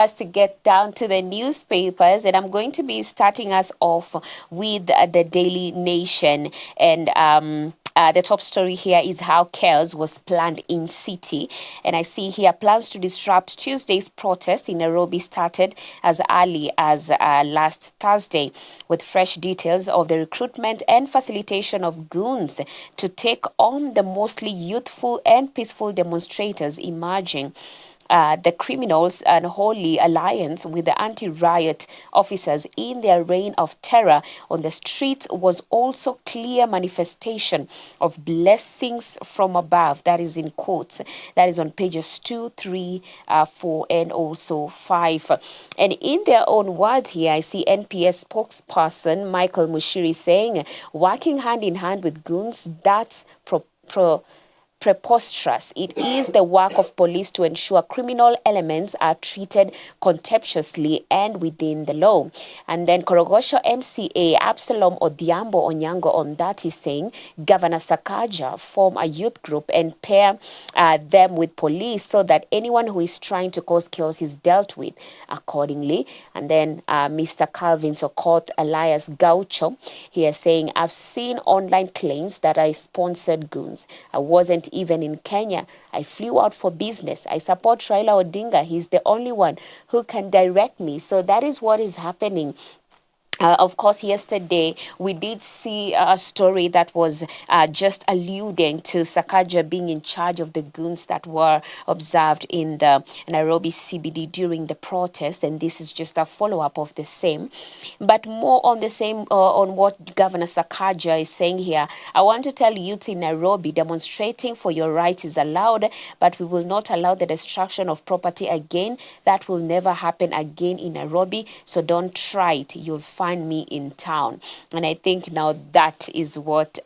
Us to get down to the newspapers, and I'm going to be starting us off with the Daily Nation. And the top story here is how chaos was planned in city. And I see here plans to disrupt Tuesday's protest in Nairobi started as early as last Thursday, with fresh details of the recruitment and facilitation of goons to take on the mostly youthful and peaceful demonstrators emerging. The criminals' unholy alliance with the anti-riot officers in their reign of terror on the streets was also clear manifestation of blessings from above. That is in quotes. That is on pages 2, 3, 4, and also 5. And in their own words here, I see NPS spokesperson Michael Mushiri saying, working hand in hand with goons, that's preposterous. It is the work of police to ensure criminal elements are treated contemptuously and within the law. And then Korogosho MCA Absalom Odhiambo Onyango on that is saying Governor Sakaja form a youth group and pair them with police so that anyone who is trying to cause chaos is dealt with accordingly. And then Mr. Calvin Sokot Elias Gaucho here saying, I've seen online claims that I sponsored goons. I wasn't even in Kenya. I flew out for business. I support Raila Odinga. He's the only one who can direct me. So that is what is happening. Of course, yesterday we did see a story that was just alluding to Sakaja being in charge of the goons that were observed in the Nairobi CBD during the protest, and this is just a follow-up of the same. But more on the same, on what Governor Sakaja is saying here. I want to tell youth in Nairobi, demonstrating for your rights is allowed, but we will not allow the destruction of property again. That will never happen again in Nairobi, so don't try it. You'll find me in town. And I think now that is what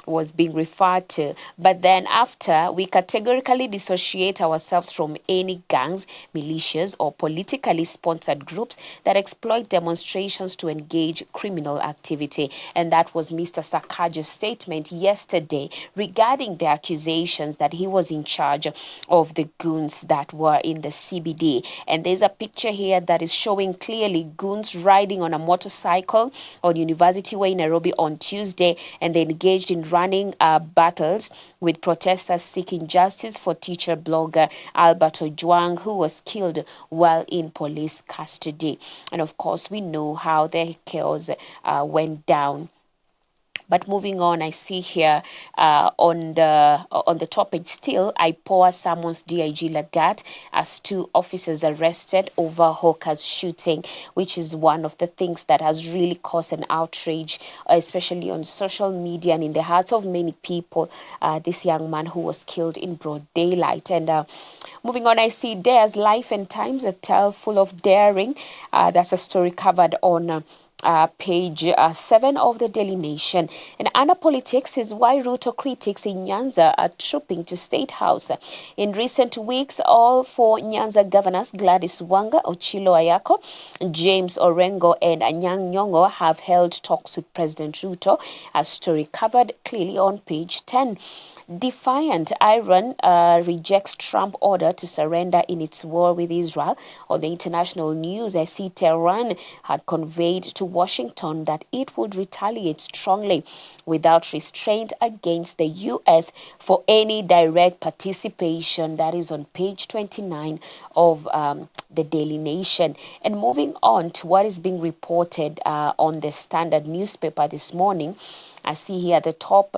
was being referred to. But then after, we categorically dissociate ourselves from any gangs, militias, or politically sponsored groups that exploit demonstrations to engage criminal activity. And that was Mr. Sakaja's statement yesterday regarding the accusations that he was in charge of the goons that were in the CBD. And there's a picture here that is showing clearly goons riding on a motorcycle on University Way, Nairobi on Tuesday, and they engaged in running battles with protesters seeking justice for teacher blogger Albert Ojwang, who was killed while in police custody. And of course, we know how the chaos went down. But moving on, I see here on the topic still, IPOA summons DIG Lagat as 2 officers arrested over Hawker's shooting, which is one of the things that has really caused an outrage, especially on social media and in the hearts of many people. This young man who was killed in broad daylight. And moving on, I see Dare's Life and Times, a tale full of daring. That's a story covered on page 7 of the Daily Nation. And under politics is why Ruto critics in Nyanza are trooping to State House. In recent weeks, all 4 Nyanza governors, Gladys Wanga, Ochilo Ayako, James Orengo, and Anyang' Nyong'o, have held talks with President Ruto, a story covered clearly on page 10. Defiant, Iran rejects Trump order to surrender in its war with Israel. On the international news, I see Tehran had conveyed to Washington that it would retaliate strongly without restraint against the U.S. for any direct participation. That is on page 29 of the Daily Nation. And moving on to what is being reported on the Standard newspaper this morning, I see here the top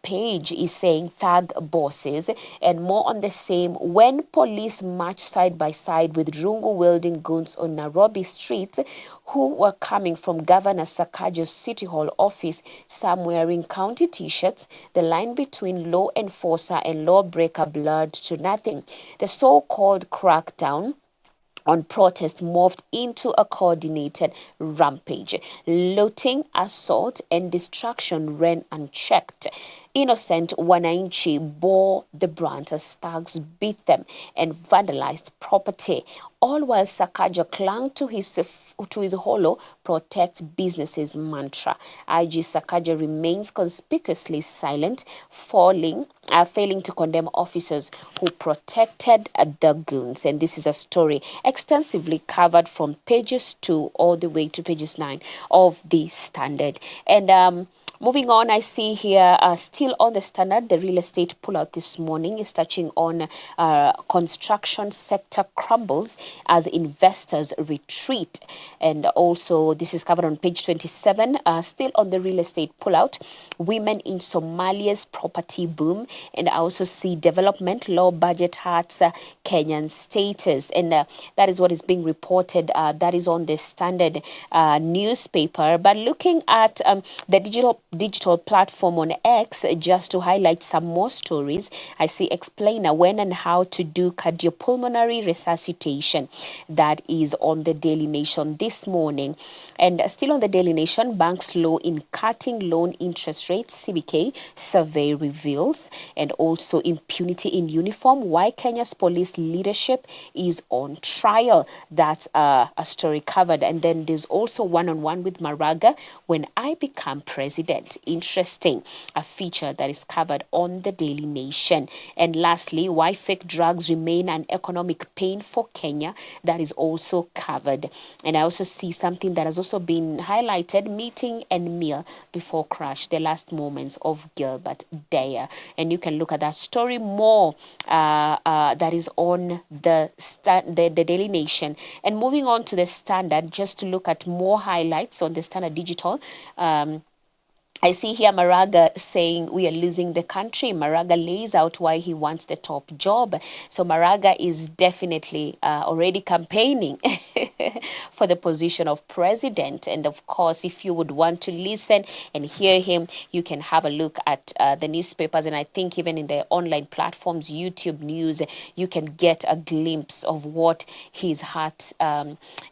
page is saying thug bosses, and more on the same. When police march side by side with rungu-wielding goons on Nairobi streets who were coming from Governor Sakaja's City Hall office, some wearing county t-shirts, the line between law enforcer and lawbreaker blurred to nothing. The so-called crackdown on protest morphed into a coordinated rampage. Looting, assault, and destruction ran unchecked. Innocent Wananchi bore the brunt as thugs beat them and vandalized property all while Sakaja clung to his hollow protect businesses mantra. IG Sakaja remains conspicuously silent, failing to condemn officers who protected the goons. And this is a story extensively covered from pages 2 all the way to pages 9 of the Standard. And moving on, I see here still on the Standard, the real estate pullout this morning is touching on construction sector crumbles as investors retreat. And also, this is covered on page 27, still on the real estate pullout. Women in Somalia's property boom. And I also see development law budget hurts Kenyan status. And that is what is being reported. That is on the Standard newspaper. But looking at the digital platform on X, just to highlight some more stories, I see explainer when and how to do cardiopulmonary resuscitation. That is on the Daily Nation this morning. And still on the Daily Nation, banks low in cutting loan interest rates, CBK survey reveals. And also impunity in uniform, why Kenya's police leadership is on trial. That's a story covered. And then there's also one-on-one with Maraga, when I become president. Interesting. A feature that is covered on the Daily Nation. And lastly, why fake drugs remain an economic pain for Kenya. That is also covered. And I also see something that has also been highlighted, meeting and meal before crash, the last moments of Gilbert Deya. And you can look at that story more that is on the Daily Nation. And moving on to the Standard, just to look at more highlights on the Standard Digital. I see here Maraga saying we are losing the country. Maraga lays out why he wants the top job. So Maraga is definitely already campaigning for the position of president. And of course, if you would want to listen and hear him, you can have a look at the newspapers. And I think even in the online platforms, YouTube News, you can get a glimpse of what his heart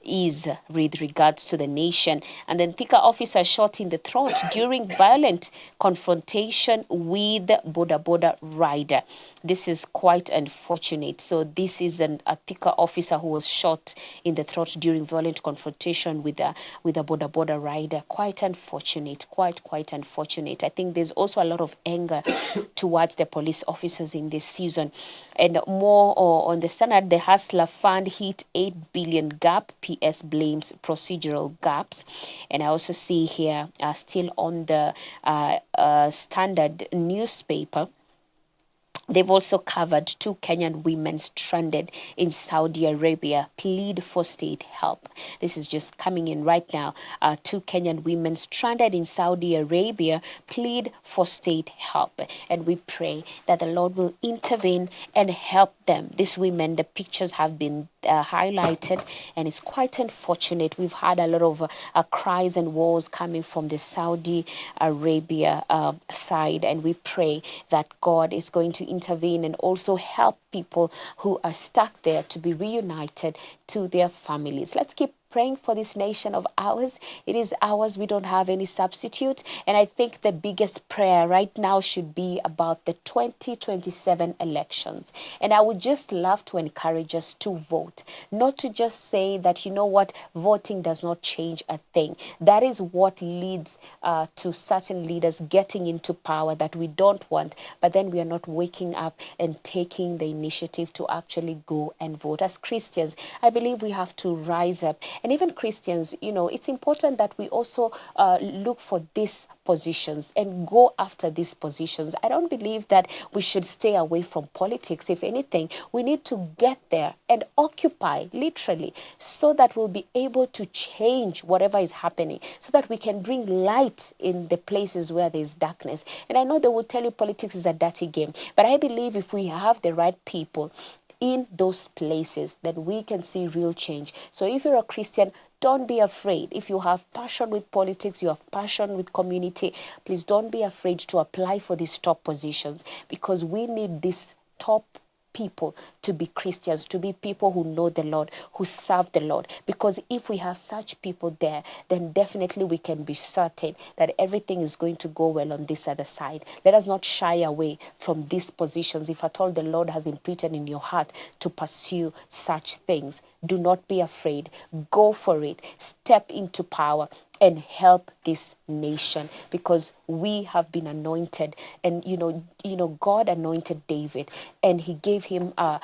is with regards to the nation. And then Thika officer shot in the throat during violent confrontation with boda rider. This is quite unfortunate. So this is a Thika officer who was shot in the throat during violent confrontation with a boda rider. Quite unfortunate. Quite unfortunate. I think there's also a lot of anger towards the police officers in this season. And more on the Standard, the Hustler Fund hit 8 billion gap. PS blames procedural gaps. And I also see here still on the Standard newspaper, they've also covered 2 Kenyan women stranded in Saudi Arabia plead for state help. This is just coming in right now. 2 Kenyan women stranded in Saudi Arabia plead for state help. And we pray that the Lord will intervene and help them. These women, the pictures have been highlighted, and it's quite unfortunate. We've had a lot of cries and woes coming from the Saudi Arabia side, and we pray that God is going to intervene and also help people who are stuck there to be reunited to their families. Let's keep praying for this nation of ours. It is ours. We don't have any substitute. And I think the biggest prayer right now should be about the 2027 elections. And I would just love to encourage us to vote, not to just say that, you know what, voting does not change a thing. That is what leads to certain leaders getting into power that we don't want, but then we are not waking up and taking the initiative to actually go and vote. As Christians, I believe we have to rise up. And even Christians, you know, it's important that we also look for these positions and go after these positions. I don't believe that we should stay away from politics. If anything, we need to get there and occupy, literally, so that we'll be able to change whatever is happening, so that we can bring light in the places where there's darkness. And I know they will tell you politics is a dirty game, but I believe if we have the right people in those places, then we can see real change. So if you're a Christian, don't be afraid. If you have passion with politics, you have passion with community, please don't be afraid to apply for these top positions, because we need these top people to be Christians, to be people who know the Lord, who serve the Lord. Because if we have such people there, then definitely we can be certain that everything is going to go well on this other side. Let us not shy away from these positions. If at all the Lord has imprinted in your heart to pursue such things, do not be afraid. Go for it. Step into power and help this nation, because we have been anointed. And God anointed David and he gave him a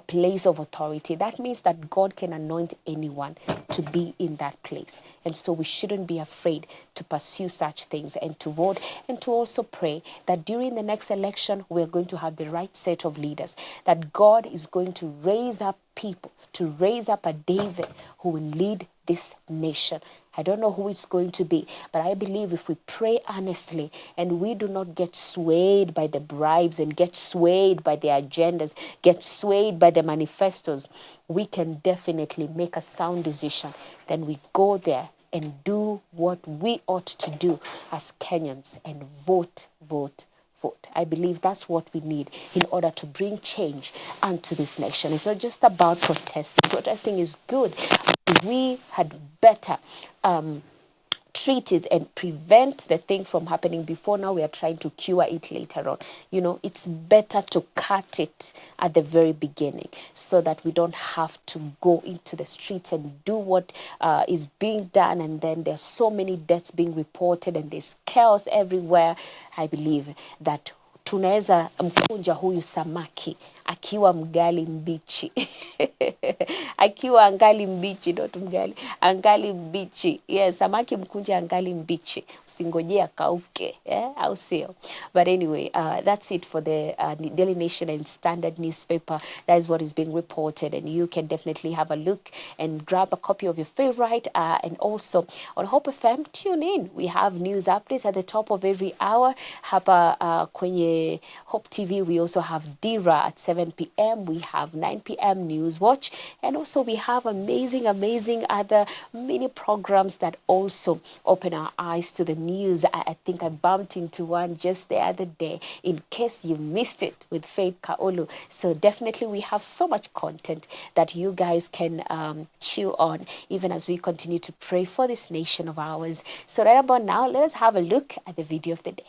place of authority. That means that God can anoint anyone to be in that place. And so we shouldn't be afraid to pursue such things and to vote, and to also pray that during the next election we're going to have the right set of leaders, that God is going to raise up people, to raise up a David who will lead this nation. I don't know who it's going to be, but I believe if we pray earnestly and we do not get swayed by the bribes and get swayed by the agendas, get swayed by the manifestos, we can definitely make a sound decision. Then we go there and do what we ought to do as Kenyans and vote, vote, vote. I believe that's what we need in order to bring change unto this nation. It's not just about protesting. Protesting is good. We had better treat it and prevent the thing from happening before now we are trying to cure it later on. It's better to cut it at the very beginning so that we don't have to go into the streets and do what is being done, and then there's so many deaths being reported and there's chaos everywhere. I believe that tunaweza mkunja huyu samaki akiwa mgali mbichi akiwa angali mbichi, not mgali, angali mbichi. Yes, samaki mkunje angali mbichi, usingojea kauke, au sio? But anyway, that's it for the Daily Nation and Standard newspaper. That is what is being reported, and you can definitely have a look and grab a copy of your favorite. And also on Hope FM, tune in. We have news updates at the top of every hour. Hapa kwenye Hope TV, we also have Dira at 7 p.m. We have 9 p.m. News Watch, and also we have amazing other mini programs that also open our eyes to the news. I think I bumped into one just the other day, in case you missed it, with Faith Kaolu. So definitely we have so much content that you guys can chew on, even as we continue to pray for this nation of ours. So right about now, let us have a look at the video of the day.